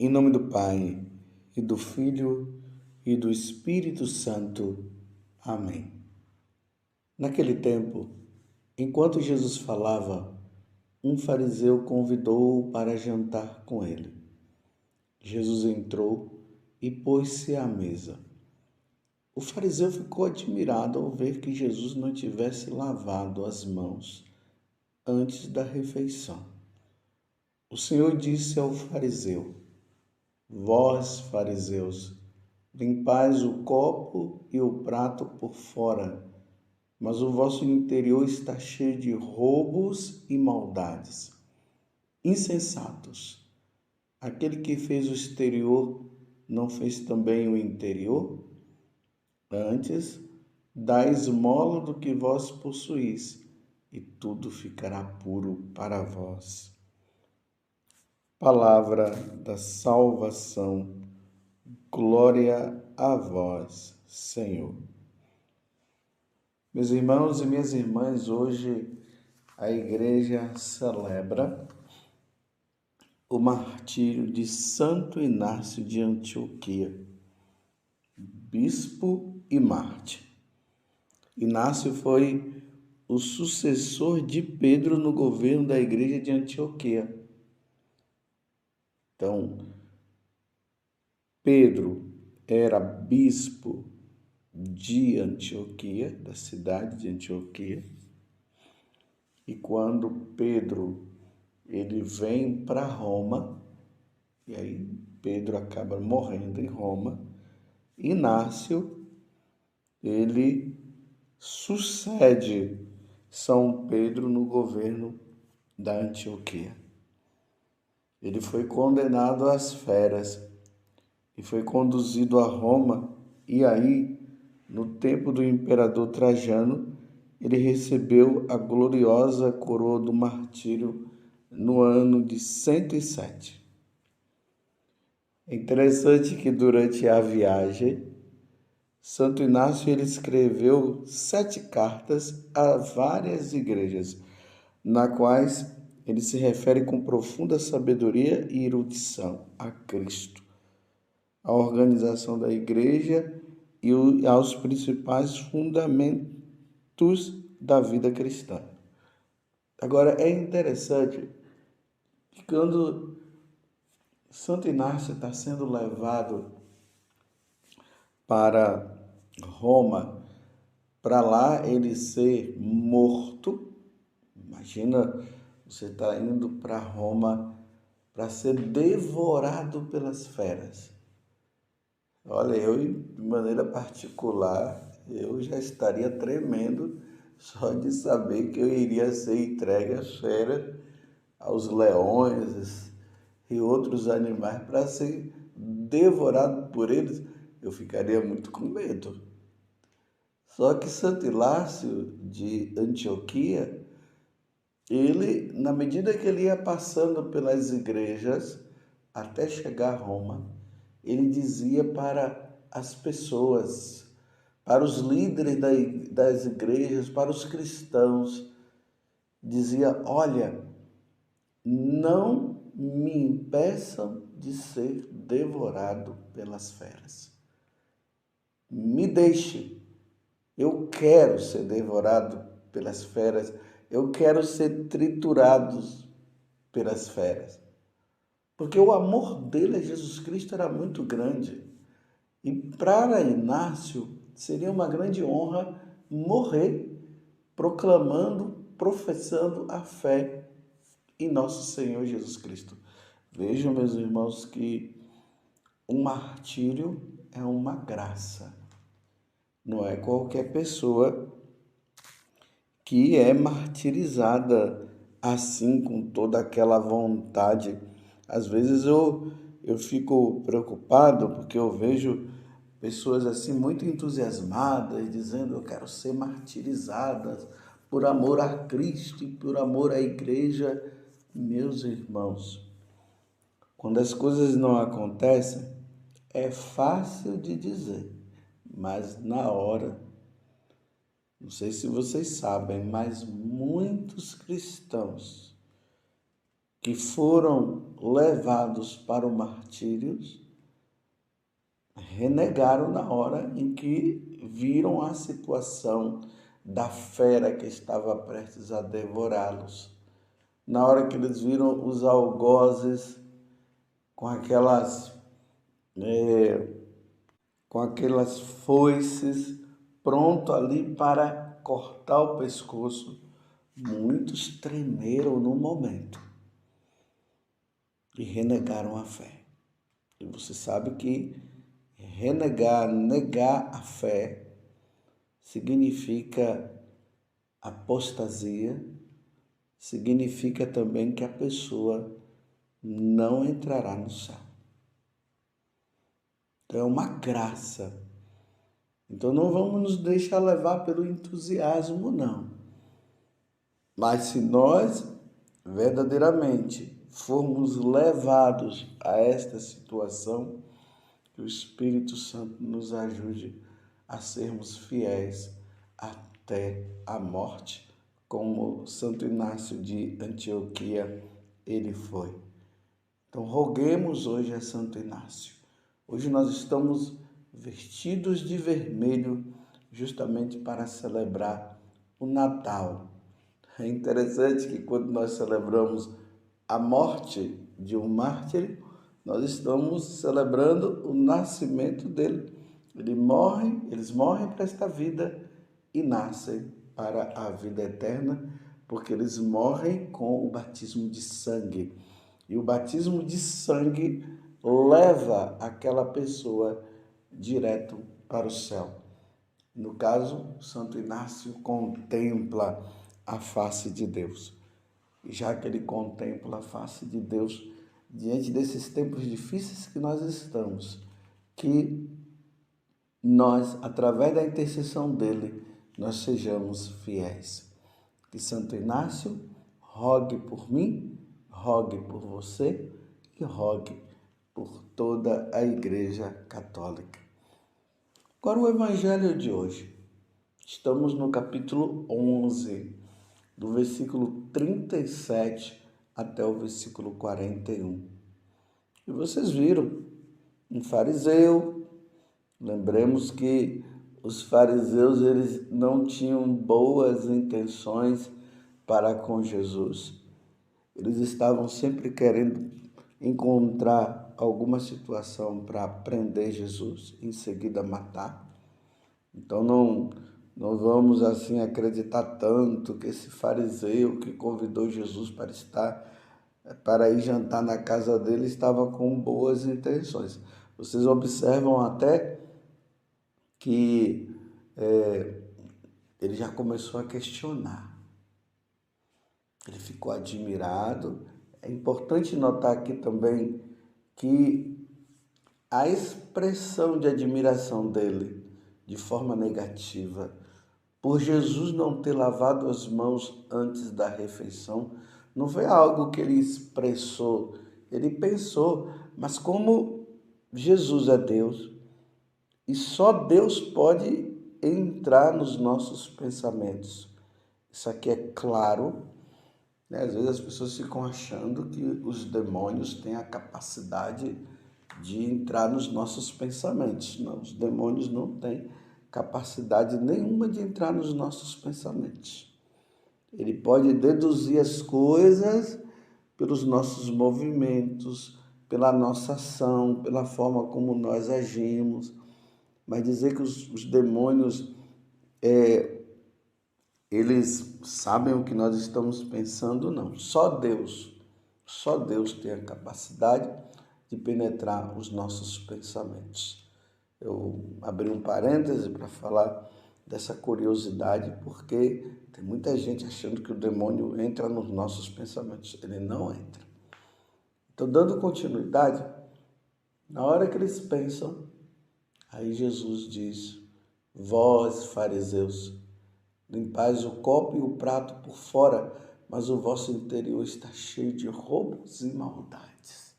Em nome do Pai, e do Filho, e do Espírito Santo. Amém. Naquele tempo, enquanto Jesus falava, um fariseu convidou-o para jantar com ele. Jesus entrou e pôs-se à mesa. O fariseu ficou admirado ao ver que Jesus não tivesse lavado as mãos antes da refeição. O Senhor disse ao fariseu: Vós, fariseus, limpais o copo e o prato por fora, mas o vosso interior está cheio de roubos e maldades. Insensatos! Aquele que fez o exterior não fez também o interior? Antes, dai esmola do que vós possuís, e tudo ficará puro para vós. Palavra da salvação. Glória a vós, Senhor. Meus irmãos e minhas irmãs, hoje a igreja celebra o martírio de Santo Inácio de Antioquia, bispo e mártir. Inácio foi o sucessor de Pedro no governo da igreja de Antioquia. Então, Pedro era bispo de Antioquia, da cidade de Antioquia, e quando Pedro ele vem para Roma, e aí Pedro acaba morrendo em Roma, Inácio ele sucede São Pedro no governo da Antioquia. Ele foi condenado às feras e foi conduzido a Roma, e aí, no tempo do imperador Trajano, ele recebeu a gloriosa coroa do martírio no ano de 107. É interessante que durante a viagem, Santo Inácio ele escreveu 7 cartas a várias igrejas, na quais ele se refere com profunda sabedoria e erudição a Cristo, à organização da igreja e aos principais fundamentos da vida cristã. Agora, é interessante que quando Santo Inácio está sendo levado para Roma, para lá ele ser morto, imagina você está indo para Roma para ser devorado pelas feras. Olha, eu, de maneira particular, eu já estaria tremendo só de saber que eu iria ser entregue às feras, aos leões e outros animais para ser devorado por eles. Eu ficaria muito com medo. Só que Santo Inácio de Antioquia, ele, na medida que ele ia passando pelas igrejas até chegar a Roma, ele dizia para as pessoas, para os líderes das igrejas, para os cristãos, dizia: olha, não me impeçam de ser devorado pelas feras. Me deixe, eu quero ser devorado pelas feras, eu quero ser triturado pelas feras. Porque o amor dele a Jesus Cristo era muito grande. E para Inácio seria uma grande honra morrer proclamando, professando a fé em nosso Senhor Jesus Cristo. Vejam, meus irmãos, que o martírio é uma graça. Não é qualquer pessoa que é martirizada assim, com toda aquela vontade. Às vezes eu fico preocupado porque eu vejo pessoas assim muito entusiasmadas, dizendo: eu quero ser martirizadas por amor a Cristo e por amor à igreja. Meus irmãos, quando as coisas não acontecem, é fácil de dizer, mas na hora, não sei se vocês sabem, mas muitos cristãos que foram levados para o martírio renegaram na hora em que viram a situação da fera que estava prestes a devorá-los. Na hora que eles viram os algozes com aquelas foices pronto ali para cortar o pescoço, muitos tremeram no momento e renegaram a fé. E você sabe que negar a fé significa apostasia, significa também que a pessoa não entrará no céu. Então é uma graça. Então não vamos nos deixar levar pelo entusiasmo, não. Mas se nós verdadeiramente formos levados a esta situação, que o Espírito Santo nos ajude a sermos fiéis até a morte, como Santo Inácio de Antioquia ele foi. Então roguemos hoje a Santo Inácio. Hoje nós estamos vestidos de vermelho justamente para celebrar o Natal. É interessante que quando nós celebramos a morte de um mártir, nós estamos celebrando o nascimento dele. Eles morrem para esta vida e nascem para a vida eterna, porque eles morrem com o batismo de sangue. E o batismo de sangue leva aquela pessoa direto para o céu. No caso, Santo Inácio contempla a face de Deus. E já que ele contempla a face de Deus, diante desses tempos difíceis que nós estamos, que nós, através da intercessão dele, nós sejamos fiéis. Que Santo Inácio rogue por mim, rogue por você e rogue por toda a Igreja Católica. Agora o Evangelho de hoje. Estamos no capítulo 11, do versículo 37 até o versículo 41. E vocês viram um fariseu. Lembremos que os fariseus eles não tinham boas intenções para com Jesus. Eles estavam sempre querendo encontrar alguma situação para prender Jesus, em seguida matar. Então não vamos assim acreditar tanto que esse fariseu que convidou Jesus para ir jantar na casa dele estava com boas intenções. Vocês observam até que ele já começou a questionar. Ele ficou admirado. É importante notar aqui também que a expressão de admiração dele, de forma negativa, por Jesus não ter lavado as mãos antes da refeição, não foi algo que ele expressou, ele pensou, mas como Jesus é Deus, e só Deus pode entrar nos nossos pensamentos. Isso aqui é claro, né? Às vezes as pessoas ficam achando que os demônios têm a capacidade de entrar nos nossos pensamentos. Não, os demônios não têm capacidade nenhuma de entrar nos nossos pensamentos. Ele pode deduzir as coisas pelos nossos movimentos, pela nossa ação, pela forma como nós agimos. Mas dizer que os demônios, eles sabem o que nós estamos pensando, não. Só Deus tem a capacidade de penetrar os nossos pensamentos. Eu abri um parêntese para falar dessa curiosidade, porque tem muita gente achando que o demônio entra nos nossos pensamentos. Ele não entra. Então, dando continuidade, na hora que eles pensam, aí Jesus diz: vós, fariseus, limpais o copo e o prato por fora, mas o vosso interior está cheio de roubos e maldades.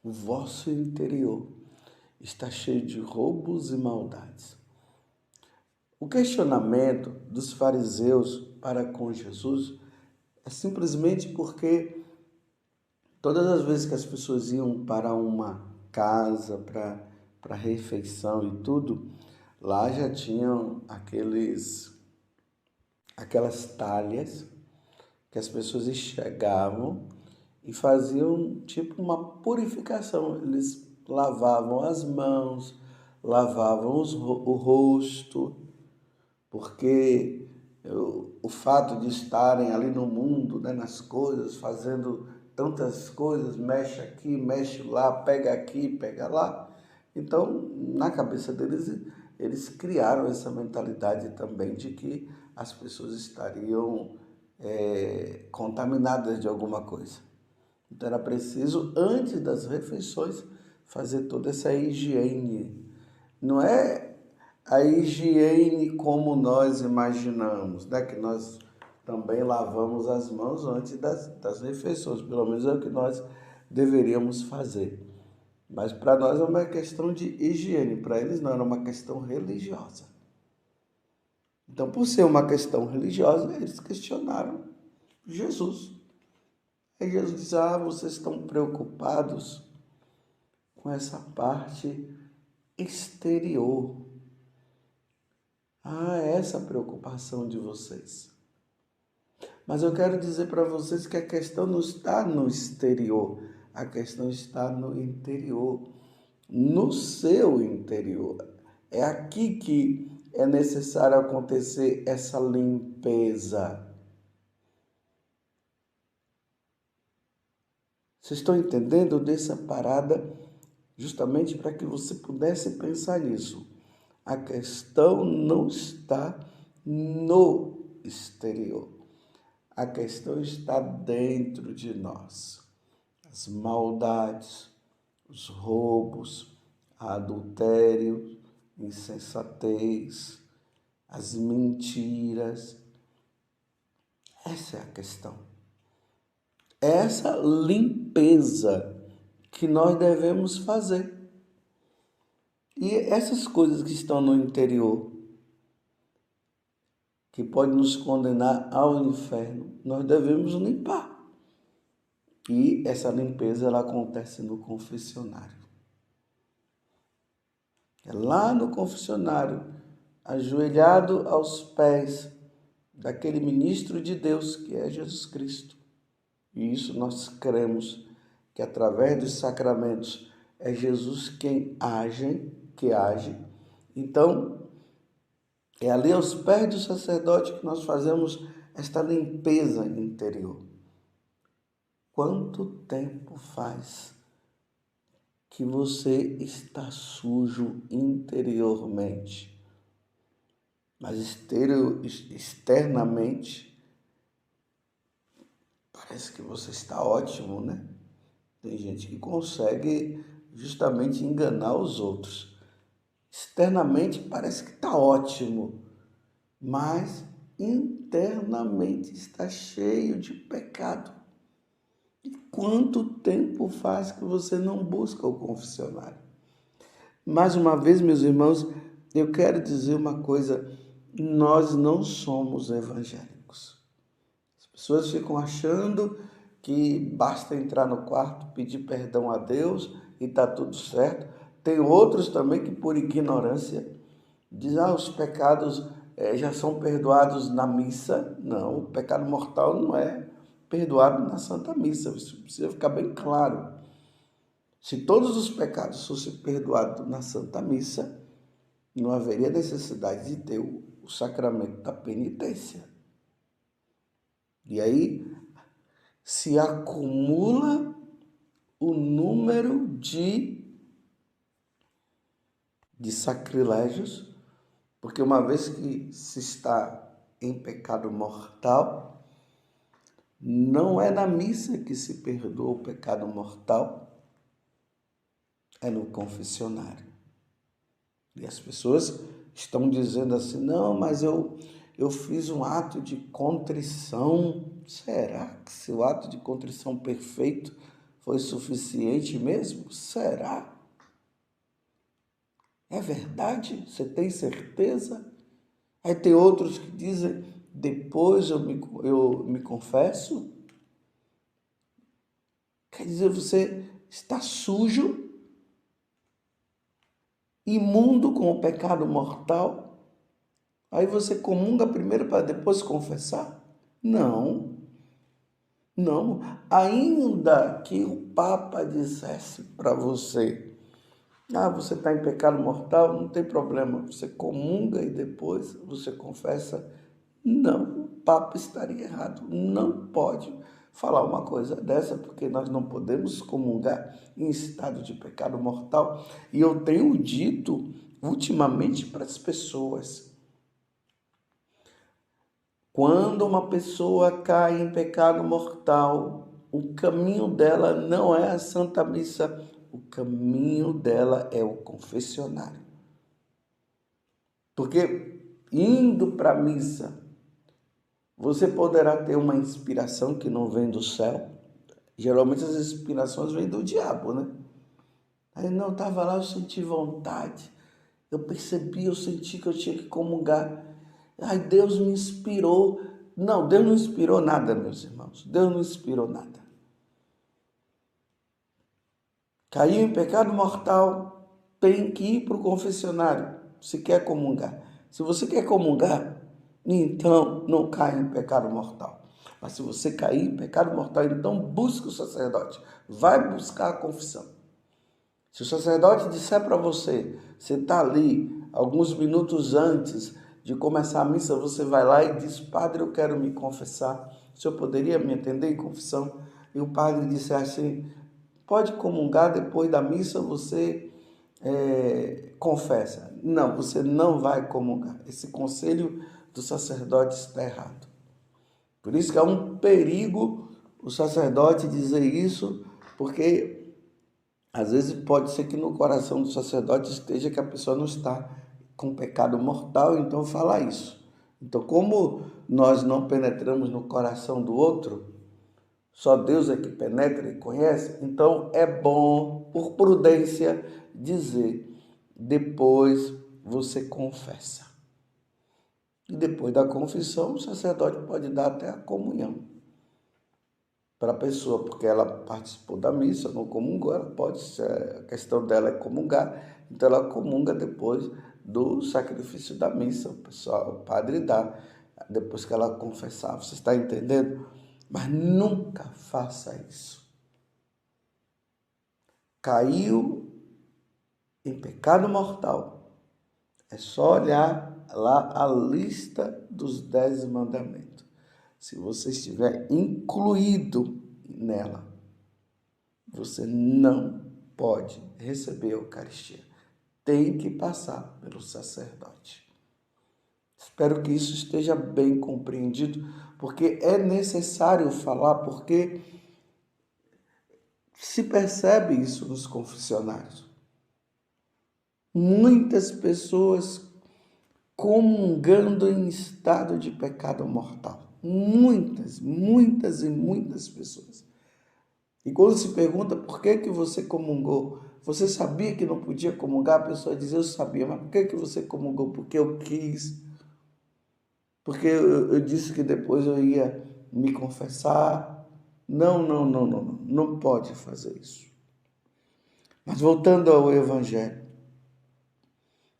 O vosso interior está cheio de roubos e maldades. O questionamento dos fariseus para com Jesus é simplesmente porque Todas as vezes que as pessoas iam para uma casa, para refeição e tudo, lá já tinham aquelas talhas que as pessoas chegavam e faziam tipo uma purificação. Eles lavavam as mãos, lavavam o rosto, porque o fato de estarem ali no mundo, né, nas coisas, fazendo tantas coisas, mexe aqui, mexe lá, pega aqui, pega lá. Então, na cabeça deles, eles criaram essa mentalidade também de que as pessoas estariam contaminadas de alguma coisa. Então, era preciso, antes das refeições, fazer toda essa higiene. Não é a higiene como nós imaginamos, né? Que nós também lavamos as mãos antes das refeições, pelo menos é o que nós deveríamos fazer. Mas para nós é uma questão de higiene, para eles não, era uma questão religiosa. Então, por ser uma questão religiosa, eles questionaram Jesus. Aí Jesus diz: vocês estão preocupados com essa parte exterior. Essa é a preocupação de vocês. Mas eu quero dizer para vocês que a questão não está no exterior, a questão está no interior, no seu interior. É aqui que é necessário acontecer essa limpeza. Vocês estão entendendo dessa parada? Justamente para que você pudesse pensar nisso. A questão não está no exterior. A questão está dentro de nós. As maldades, os roubos, a adultério, insensatez, as mentiras. Essa é a questão. Essa limpeza que nós devemos fazer. E essas coisas que estão no interior, que podem nos condenar ao inferno, nós devemos limpar. E essa limpeza ela acontece no confessionário. É lá no confessionário, ajoelhado aos pés daquele ministro de Deus que é Jesus Cristo. E isso nós cremos que através dos sacramentos é Jesus quem age. Então, é ali aos pés do sacerdote que nós fazemos esta limpeza interior. Quanto tempo faz que você está sujo interiormente, mas externamente parece que você está ótimo, né? Tem gente que consegue justamente enganar os outros. Externamente parece que está ótimo, mas internamente está cheio de pecado. E quanto tempo faz que você não busca o confessionário? Mais uma vez, meus irmãos, eu quero dizer uma coisa: nós não somos evangélicos. As pessoas ficam achando que basta entrar no quarto, pedir perdão a Deus e está tudo certo. Tem outros também que, por ignorância, dizem: os pecados já são perdoados na missa. Não, o pecado mortal não é perdoado na Santa Missa. Isso precisa ficar bem claro. Se todos os pecados fossem perdoados na Santa Missa, não haveria necessidade de ter o sacramento da penitência. E aí se acumula o número de sacrilégios, porque uma vez que se está em pecado mortal, não é na missa que se perdoa o pecado mortal, é no confessionário. E as pessoas estão dizendo assim: não, mas eu fiz um ato de contrição. Será que se o ato de contrição perfeito foi suficiente mesmo? Será? É verdade? Você tem certeza? Aí tem outros que dizem: depois eu me confesso. Quer dizer, você está sujo, imundo com o pecado mortal. Aí você comunga primeiro para depois confessar? Não, não. Ainda que o Papa dissesse para você, você está em pecado mortal, não tem problema. Você comunga e depois você confessa. Não, o Papa estaria errado. Não pode falar uma coisa dessa, porque nós não podemos comungar em estado de pecado mortal. E eu tenho dito ultimamente para as pessoas, quando uma pessoa cai em pecado mortal, o caminho dela não é a Santa Missa, o caminho dela é o confessionário. Porque indo para a missa, você poderá ter uma inspiração que não vem do céu. Geralmente as inspirações vêm do diabo, né? Aí não, estava lá, eu senti vontade. Eu percebi, eu senti que eu tinha que comungar. Ai, Deus me inspirou. Não, Deus não inspirou nada, meus irmãos. Deus não inspirou nada. Caiu em pecado mortal, tem que ir para o confessionário, se quer comungar. Se você quer comungar, então não cai em pecado mortal. Mas se você cair em pecado mortal, então busque o sacerdote. Vai buscar a confissão. Se o sacerdote disser para você, você está ali, alguns minutos antes de começar a missa, você vai lá e diz, padre, eu quero me confessar. O senhor poderia me atender em confissão? E o padre disse assim, pode comungar, depois da missa você confessa. Não, você não vai comungar. Esse conselho do sacerdote está errado. Por isso que é um perigo o sacerdote dizer isso, porque às vezes pode ser que no coração do sacerdote esteja que a pessoa não está com pecado mortal, então fala isso. Então, como nós não penetramos no coração do outro, só Deus é que penetra e conhece, então é bom, por prudência, dizer, depois você confessa. E depois da confissão, o sacerdote pode dar até a comunhão para a pessoa, porque ela participou da missa, não comungou, ela pode, a questão dela é comungar, então ela comunga depois do sacrifício da missa, o padre dá, depois que ela confessar, você está entendendo? Mas nunca faça isso. Caiu em pecado mortal, é só olhar lá a lista dos 10 mandamentos. Se você estiver incluído nela, você não pode receber a Eucaristia. Tem que passar pelo sacerdote. Espero que isso esteja bem compreendido, porque é necessário falar, porque se percebe isso nos confessionários. Muitas pessoas comungando em estado de pecado mortal. Muitas e muitas pessoas. E quando se pergunta por que você comungou, você sabia que não podia comungar? A pessoa diz, eu sabia, mas por que você comungou? Porque eu quis. Porque eu disse que depois eu ia me confessar. Não pode fazer isso. Mas voltando ao Evangelho.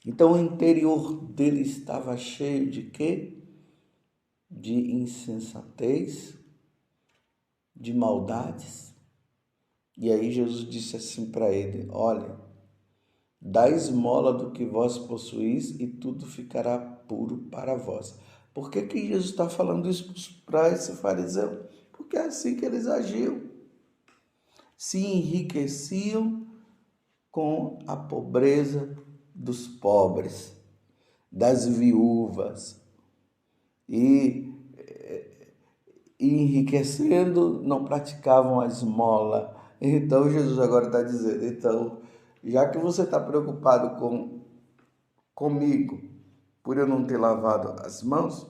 Então o interior dele estava cheio de quê? De insensatez, de maldades. E aí Jesus disse assim para ele, olha, dá esmola do que vós possuís e tudo ficará puro para vós. Por que Jesus está falando isso para esse fariseu? Porque é assim que eles agiam. Se enriqueciam com a pobreza dos pobres, das viúvas. E enriquecendo, não praticavam a esmola. Então Jesus agora está dizendo, então, já que você está preocupado comigo, por eu não ter lavado as mãos,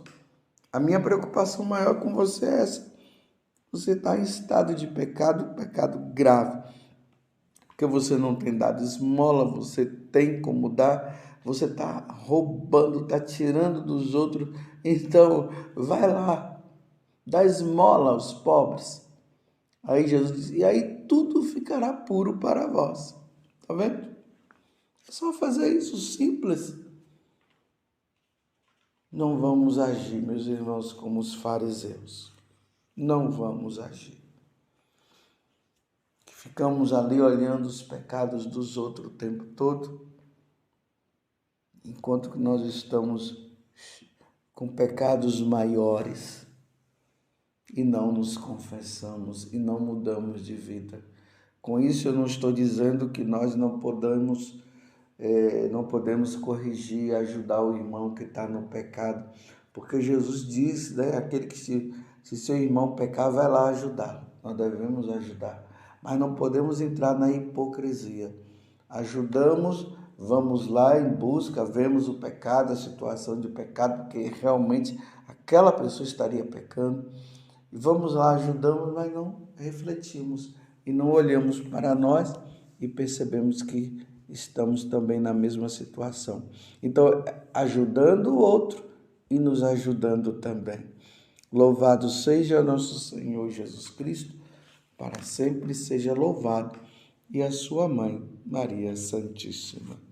a minha preocupação maior com você é essa. Você está em estado de pecado, pecado grave. Porque você não tem dado esmola, você tem como dar, você está roubando, está tirando dos outros. Então, vai lá, dá esmola aos pobres. Aí Jesus diz, e aí tudo ficará puro para vós. Tá vendo? É só fazer isso, simples. Não vamos agir, meus irmãos, como os fariseus. Não vamos agir. Ficamos ali olhando os pecados dos outros o tempo todo, enquanto que nós estamos com pecados maiores e não nos confessamos e não mudamos de vida. Com isso eu não estou dizendo que nós não podemos corrigir, ajudar o irmão que está no pecado, porque Jesus disse, né, aquele que se seu irmão pecar, vai lá ajudar. Nós devemos ajudar, mas não podemos entrar na hipocrisia. Ajudamos, vamos lá em busca, vemos o pecado, a situação de pecado, porque realmente aquela pessoa estaria pecando, e vamos lá, ajudamos, mas não refletimos e não olhamos para nós e percebemos que estamos também na mesma situação. Então, ajudando o outro e nos ajudando também. Louvado seja nosso Senhor Jesus Cristo, para sempre seja louvado, e a sua mãe, Maria Santíssima.